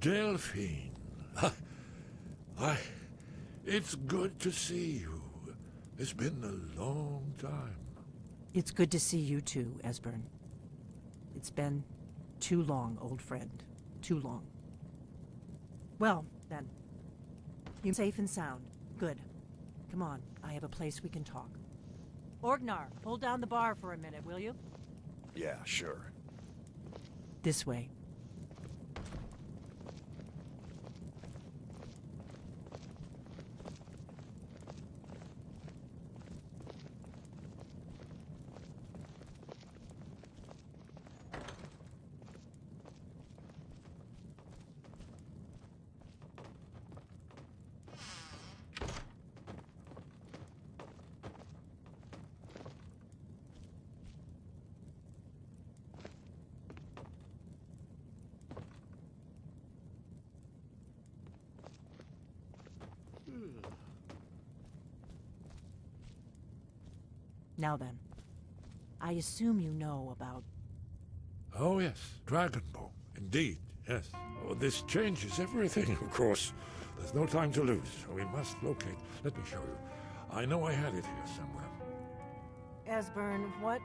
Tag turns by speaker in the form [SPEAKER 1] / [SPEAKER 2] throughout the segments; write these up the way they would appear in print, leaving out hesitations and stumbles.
[SPEAKER 1] Delphine. Why, it's good to see you. It's been a long time.
[SPEAKER 2] It's good to see you too, Esbern. It's been too long, old friend. Too long. Well, then. You're safe and sound. Good. Come on, I have a place we can talk. Arngeir, hold down the bar for a minute, will you?
[SPEAKER 3] Yeah, sure.
[SPEAKER 2] This way. Now then, I assume you know about...
[SPEAKER 1] Oh yes, Dragonborn. Indeed, yes. Oh, this changes everything, of course. There's no time to lose, so we must locate. Let me show you. I know I had it here somewhere.
[SPEAKER 2] Esbern, what?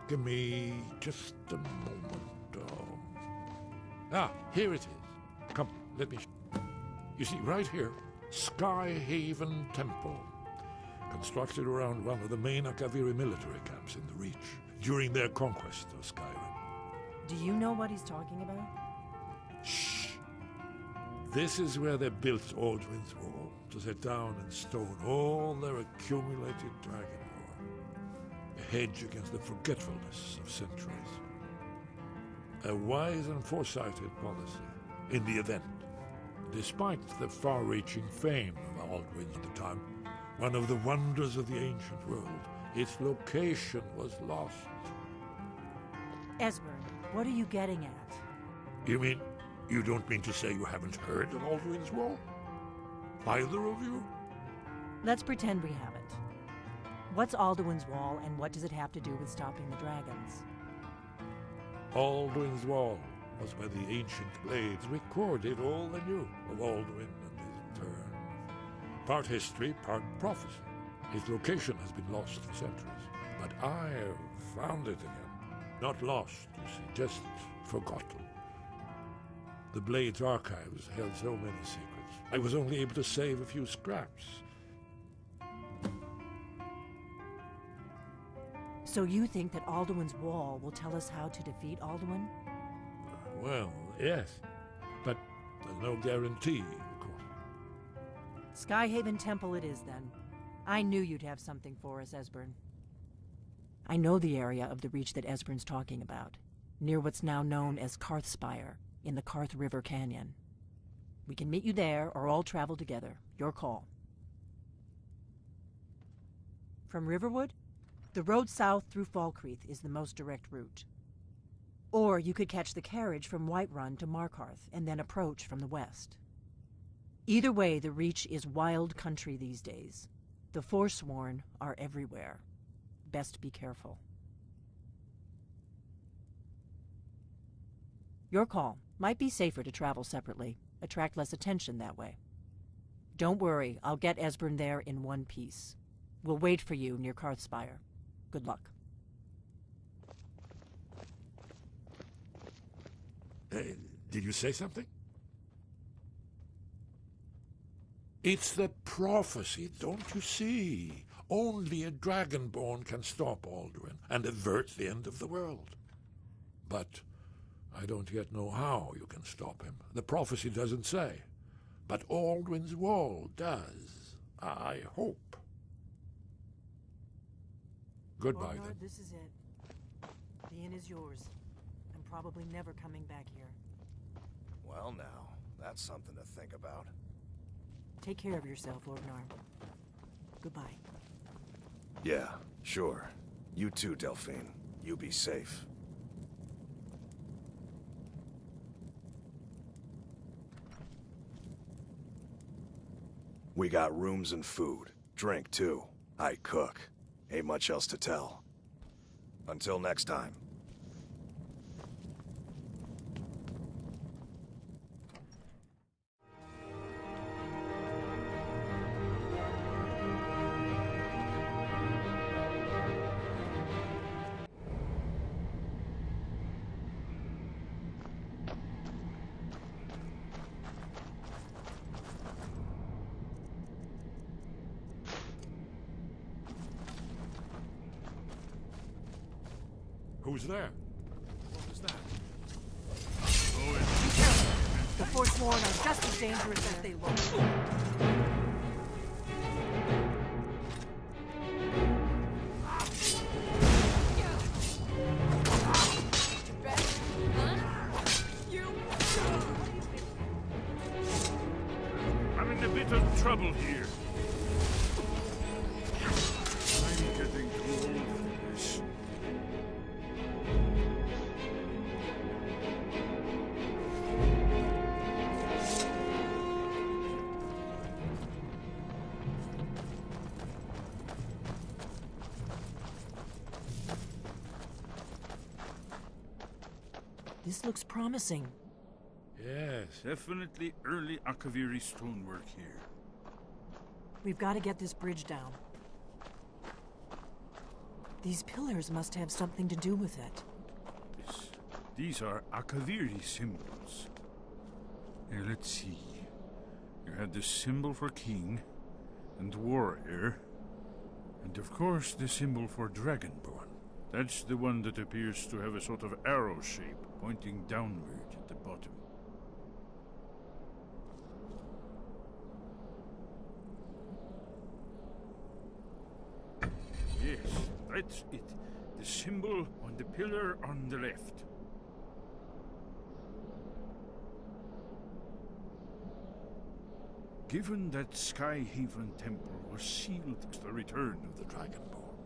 [SPEAKER 1] Give me just a moment. Here it is. Come, let me You see, right here, Skyhaven Temple. Constructed around one of the main Akaviri military camps in the Reach, during their conquest of Skyrim.
[SPEAKER 2] Do you know what he's talking about?
[SPEAKER 1] Shh! This is where they built Alduin's Wall, to set down in stone all their accumulated dragon lore. A hedge against the forgetfulness of centuries. A wise and foresighted policy, in the event. Despite the far-reaching fame of Alduin at the time, one of the wonders of the ancient world, its location was lost.
[SPEAKER 2] Esbern, what are you getting at?
[SPEAKER 1] You mean, you don't mean to say you haven't heard of Alduin's Wall? Either of you?
[SPEAKER 2] Let's pretend we haven't. What's Alduin's Wall, and what does it have to do with stopping the dragons?
[SPEAKER 1] Alduin's Wall was where the ancient blades recorded all they knew of Alduin and his return. Part history, part prophecy. His location has been lost for centuries, but I have found it again. Not lost, you see, just forgotten. The Blade's archives held so many secrets. I was only able to save a few scraps.
[SPEAKER 2] So you think that Alduin's Wall will tell us how to defeat Alduin?
[SPEAKER 1] Well, yes, but there's no guarantee, of course.
[SPEAKER 2] Skyhaven Temple it is, then. I knew you'd have something for us, Esbern. I know the area of the Reach that Esbern's talking about, near what's now known as Karthspire, in the Karth River Canyon. We can meet you there, or all travel together. Your call. From Riverwood? The road south through Falkreath is the most direct route. Or you could catch the carriage from Whiterun to Markarth, and then approach from the west. Either way, the Reach is wild country these days. The Forsworn are everywhere. Best be careful. Your call. Might be safer to travel separately. Attract less attention that way. Don't worry, I'll get Esbern there in one piece. We'll wait for you near Karthspire. Good luck.
[SPEAKER 1] Did you say something? It's the prophecy, don't you see? Only a dragonborn can stop Alduin and avert the end of the world. But I don't yet know how you can stop him. The prophecy doesn't say. But Alduin's Wall does. I hope. Goodbye, then.
[SPEAKER 2] This is it. The inn is yours. I'm probably never coming back here.
[SPEAKER 3] Well now, that's something to think about.
[SPEAKER 2] Take care of yourself, Arngeir. Goodbye.
[SPEAKER 3] Yeah, sure. You too, Delphine. You be safe. We got rooms and food. Drink, too. I cook. Ain't much else to tell. Until next time.
[SPEAKER 1] Who's there? What was that?
[SPEAKER 2] The Forsworn are just as dangerous as they look.
[SPEAKER 4] I'm in a bit of trouble here. I'm getting too old for this.
[SPEAKER 2] This looks promising.
[SPEAKER 1] Yes.
[SPEAKER 4] Definitely early Akaviri stonework here.
[SPEAKER 2] We've got to get this bridge down. These pillars must have something to do with it.
[SPEAKER 4] These are Akaviri symbols. Here, let's see. You had the symbol for king and warrior, and of course the symbol for dragonborn. That's the one that appears to have a sort of arrow shape pointing downward at the bottom. Yes, that's it. The symbol on the pillar on the left. Given that Skyhaven Temple was sealed to the return of the Dragonborn,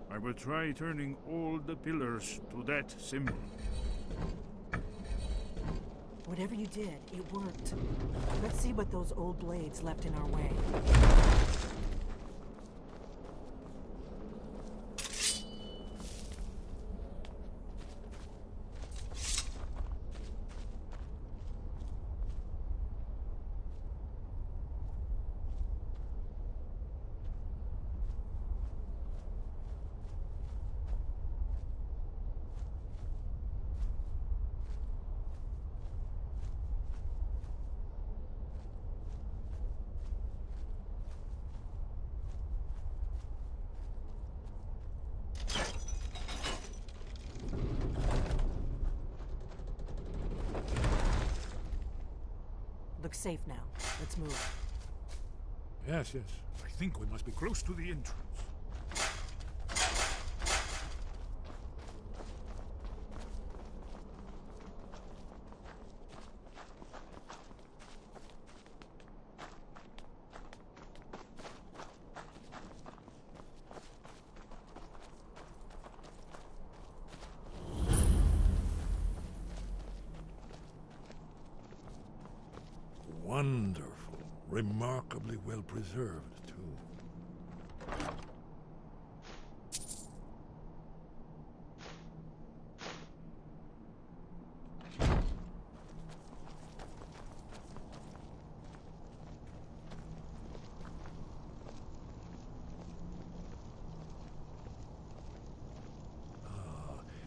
[SPEAKER 4] I will try turning all the pillars to that symbol.
[SPEAKER 2] Whatever you did, it worked. Let's see what those old blades left in our way. Looks safe now. Let's move.
[SPEAKER 1] Yes, yes.
[SPEAKER 4] I think we must be close to the entrance.
[SPEAKER 1] Wonderful. Remarkably well preserved, too.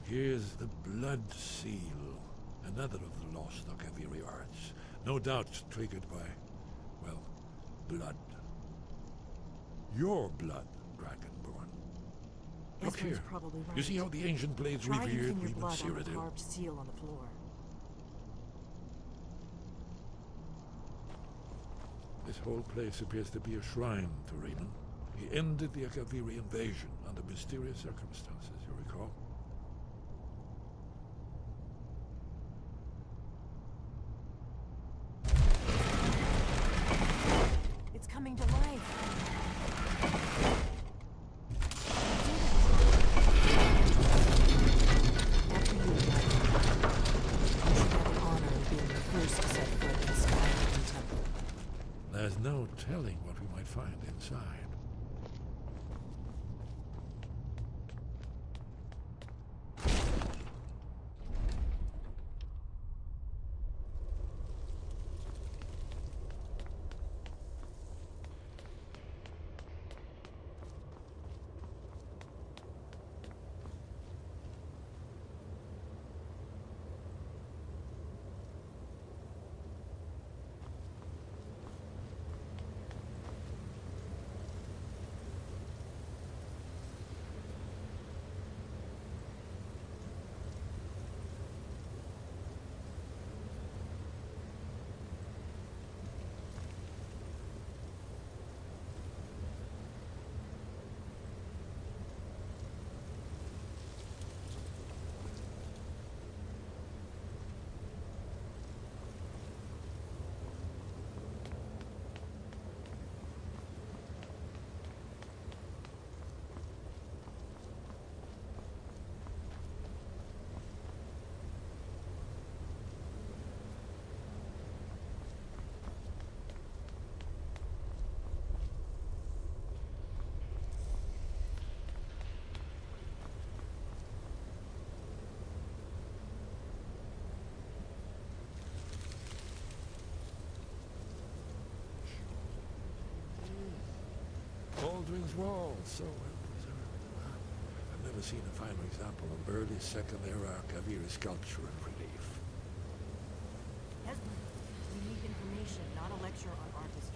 [SPEAKER 1] Here's the Blood Seal, another of the lost Akaviri arts. No doubt triggered by, well, blood. Your blood, Dragonborn. Look
[SPEAKER 2] Esbern's
[SPEAKER 1] here.
[SPEAKER 2] probably right.
[SPEAKER 1] You see how the ancient blades
[SPEAKER 2] Try
[SPEAKER 1] revered
[SPEAKER 2] using your
[SPEAKER 1] Reman
[SPEAKER 2] blood on the
[SPEAKER 1] Cyrodiil?
[SPEAKER 2] carved seal on the floor.
[SPEAKER 1] This whole place appears to be a shrine to Reman. He ended the Akaviri invasion under mysterious circumstances, you recall?
[SPEAKER 2] It's coming to life. After you, you should have the honor of being the first to set foot in Skyrim Temple.
[SPEAKER 1] There's no telling what we might find inside. Aldwin's Wall, so well preserved. I've never seen a finer example of early Second Era Arcaviri sculpture and relief.
[SPEAKER 2] Esbern, we need information, not a lecture on art history.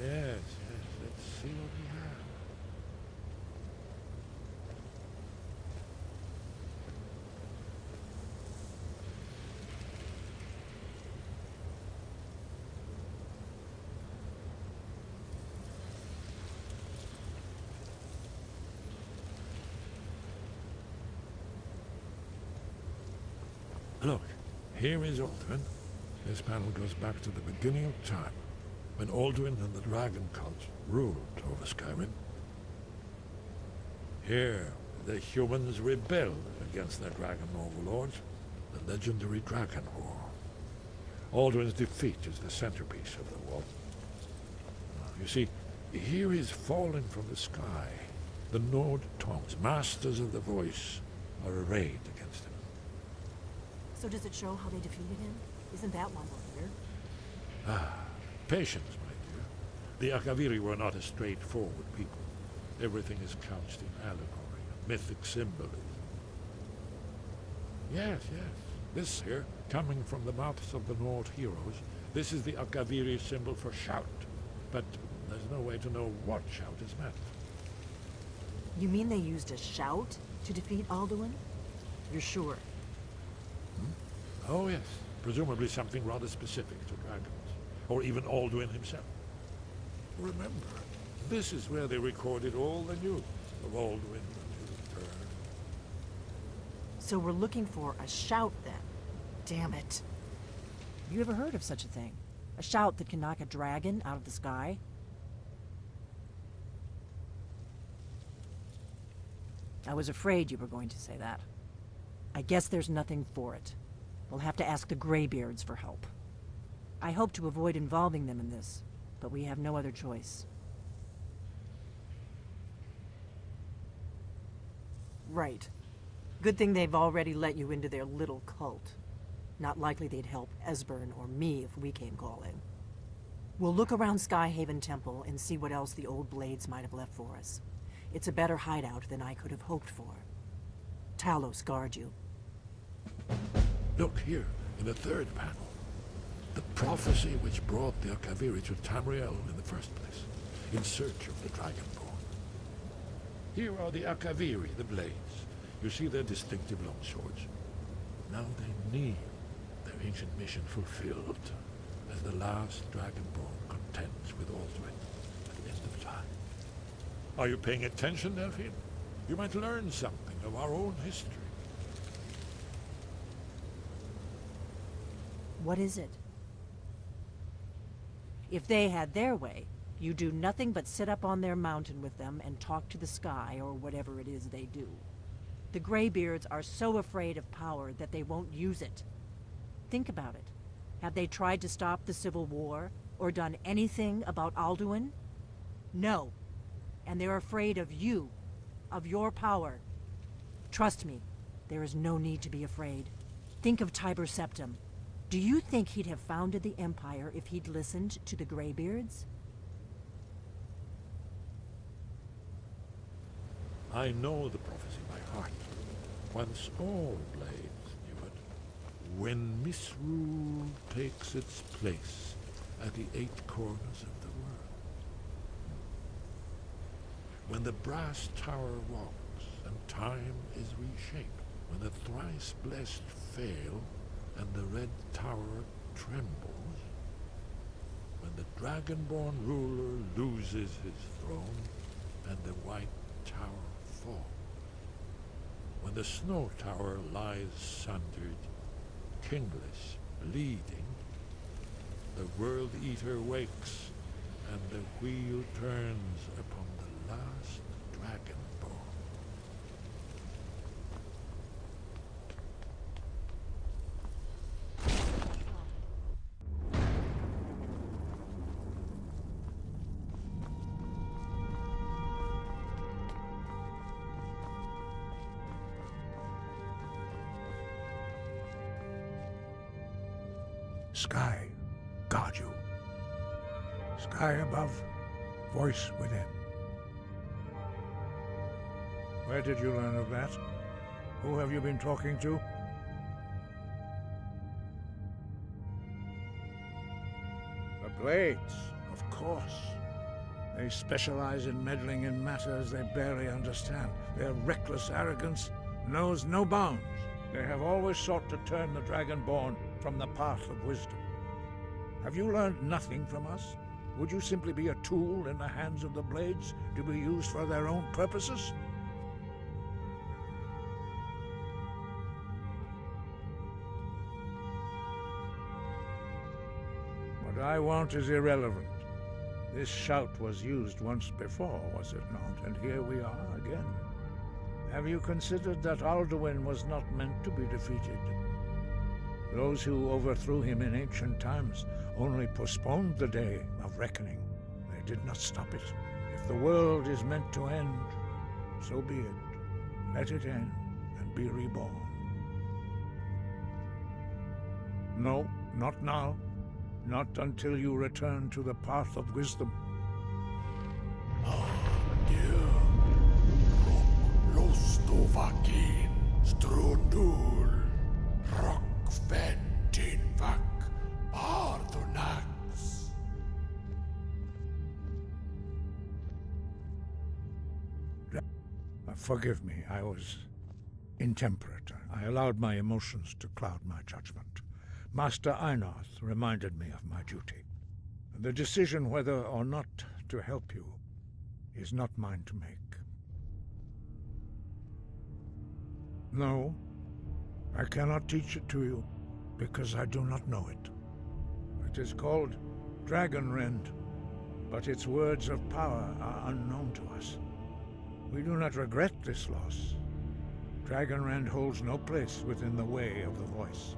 [SPEAKER 1] Yes, let's see what we have. Look, here is Alduin. This panel goes back to the beginning of time, when Alduin and the dragon cult ruled over Skyrim. Here, the humans rebelled against their dragon overlords, the legendary Dragon War. Alduin's defeat is the centerpiece of the wall. You see, here is fallen from the sky. The Nord tongues, masters of the voice, are arrayed against him.
[SPEAKER 2] So does it show how they defeated him? Isn't that why we're here?
[SPEAKER 1] Patience, my dear. The Arcaviri were not a straightforward people. Everything is couched in allegory, mythic symbolism. Yes. This here, coming from the mouths of the Nord heroes, this is the Arcaviri symbol for shout. But there's no way to know what shout is meant.
[SPEAKER 2] You mean they used a shout to defeat Alduin? You're sure?
[SPEAKER 1] Oh yes, presumably something rather specific to dragons, or even Alduin himself. Remember, this is where they recorded all the news of Alduin and his return.
[SPEAKER 2] So we're looking for a shout then. Damn it. You ever heard of such a thing? A shout that can knock a dragon out of the sky? I was afraid you were going to say that. I guess there's nothing for it. We'll have to ask the Greybeards for help. I hope to avoid involving them in this, but we have no other choice. Right. Good thing they've already let you into their little cult. Not likely they'd help Esbern or me if we came calling. We'll look around Skyhaven Temple and see what else the old blades might have left for us. It's a better hideout than I could have hoped for. Talos guard you.
[SPEAKER 1] Look here, in the third panel. The prophecy which brought the Arcaviri to Tamriel in the first place, in search of the Dragonborn. Here are the Arcaviri, the blades. You see their distinctive longswords. Now they need their ancient mission fulfilled, as the last Dragonborn contends with Alduin at the end of time. Are you paying attention, Delphine? You might learn something of our own history.
[SPEAKER 2] What is it? If they had their way, you do nothing but sit up on their mountain with them and talk to the sky or whatever it is they do. The Greybeards are so afraid of power that they won't use it. Think about it. Have they tried to stop the Civil War or done anything about Alduin? No. And they're afraid of you, of your power. Trust me, there is no need to be afraid. Think of Tiber Septim. Do you think he'd have founded the Empire if he'd listened to the Greybeards?
[SPEAKER 1] I know the prophecy by heart. Once all blades knew it. When misrule takes its place at the 8 corners of the world. When the brass tower walks and time is reshaped. When the thrice blessed fail and the red tower trembles, when the Dragonborn ruler loses his throne and the white tower falls, when the snow tower lies sundered, kingless, bleeding, the world eater wakes and the wheel turns upon the last Dragonborn.
[SPEAKER 5] Sky, guard you. Sky above, voice within. Where did you learn of that? Who have you been talking to? The Blades, of course. They specialize in meddling in matters they barely understand. Their reckless arrogance knows no bounds. They have always sought to turn the Dragonborn from the path of wisdom. Have you learned nothing from us? Would you simply be a tool in the hands of the Blades to be used for their own purposes? What I want is irrelevant. This shout was used once before, was it not? And here we are again. Have you considered that Alduin was not meant to be defeated? Those who overthrew him in ancient times only postponed the day of reckoning. They did not stop it. If the world is meant to end, so be it. Let it end and be reborn. No, not now. Not until you return to the path of wisdom.
[SPEAKER 6] Arngeir, Lostovakin, Strundul, Rockventinvak, Paarthurnax.
[SPEAKER 5] Forgive me, I was intemperate. I allowed my emotions to cloud my judgment. Master Einarth reminded me of my duty. The decision whether or not to help you is not mine to make. No, I cannot teach it to you, because I do not know it. It is called Dragonrend, but its words of power are unknown to us. We do not regret this loss. Dragonrend holds no place within the way of the voice.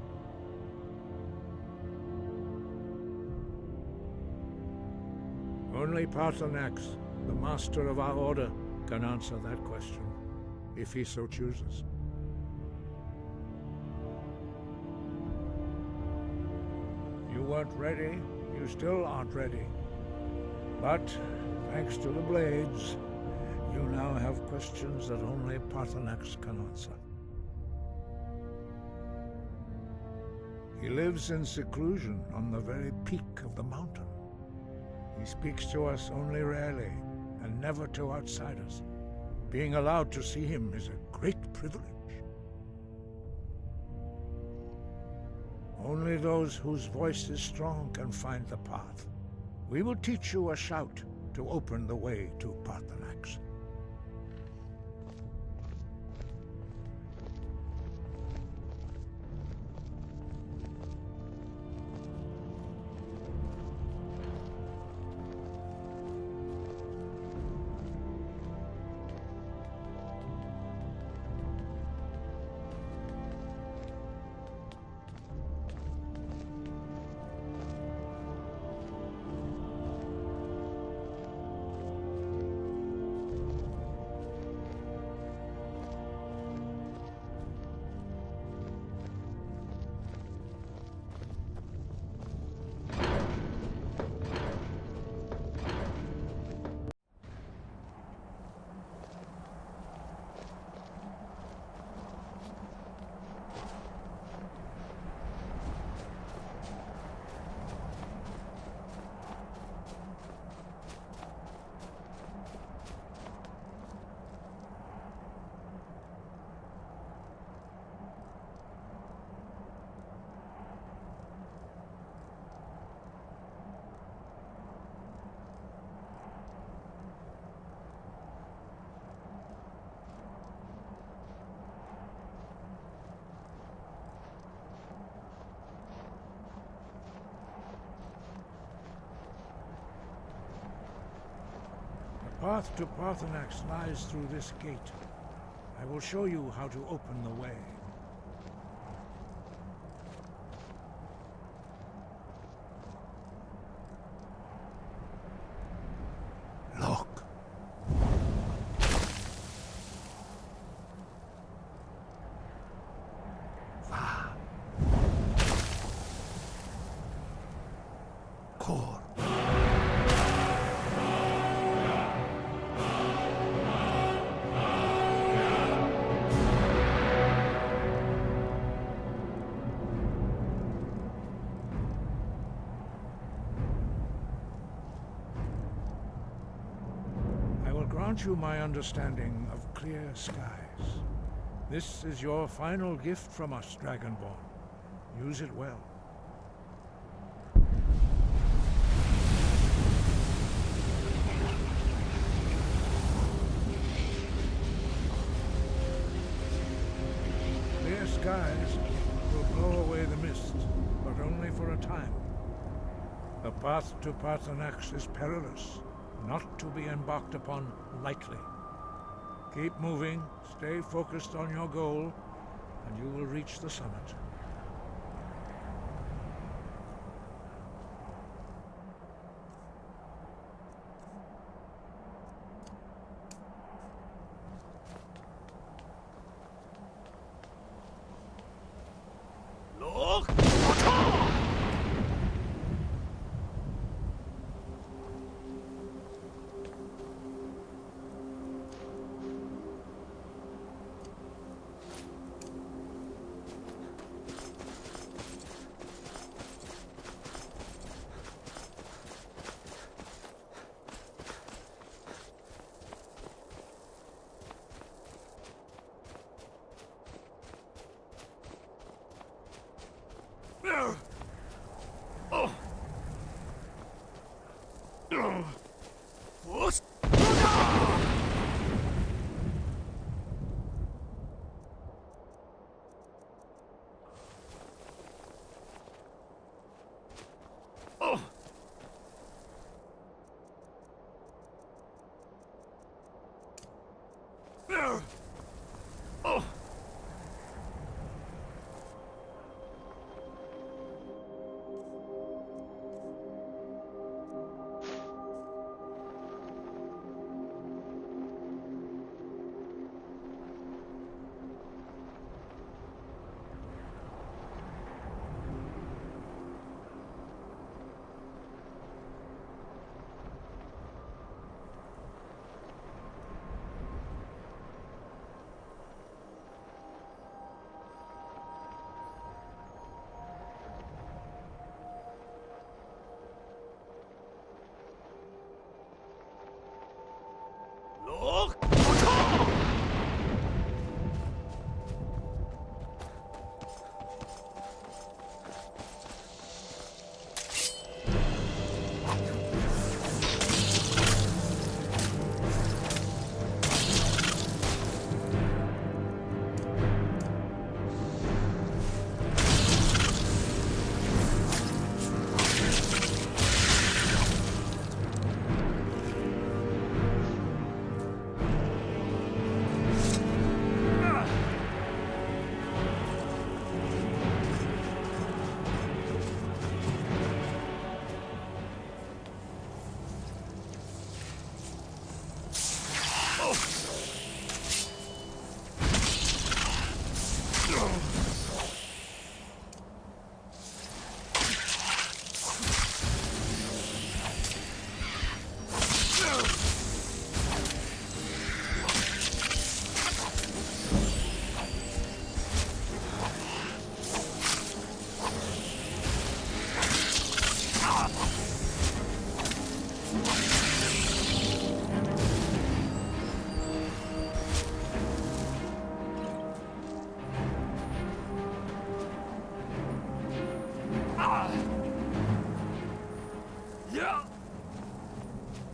[SPEAKER 5] Only Paarthurnax, the master of our order, can answer that question, if he so chooses. You weren't ready, you still aren't ready. But, thanks to the Blades, you now have questions that only Paarthurnax can answer. He lives in seclusion on the very peak of the mountain. He speaks to us only rarely, and never to outsiders. Being allowed to see him is a great privilege. Only those whose voice is strong can find the path. We will teach you a shout to open the way to Paarthurnax. The path to Paarthurnax lies through this gate. I will show you how to open the way. Look. Va. Kor. grant you my understanding of clear skies. This is your final gift from us, Dragonborn. Use it well. Clear skies will blow away the mist, but only for a time. The path to Paarthurnax is perilous, not to be embarked upon lightly. Keep moving, stay focused on your goal, and you will reach the summit.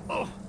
[SPEAKER 6] Oh!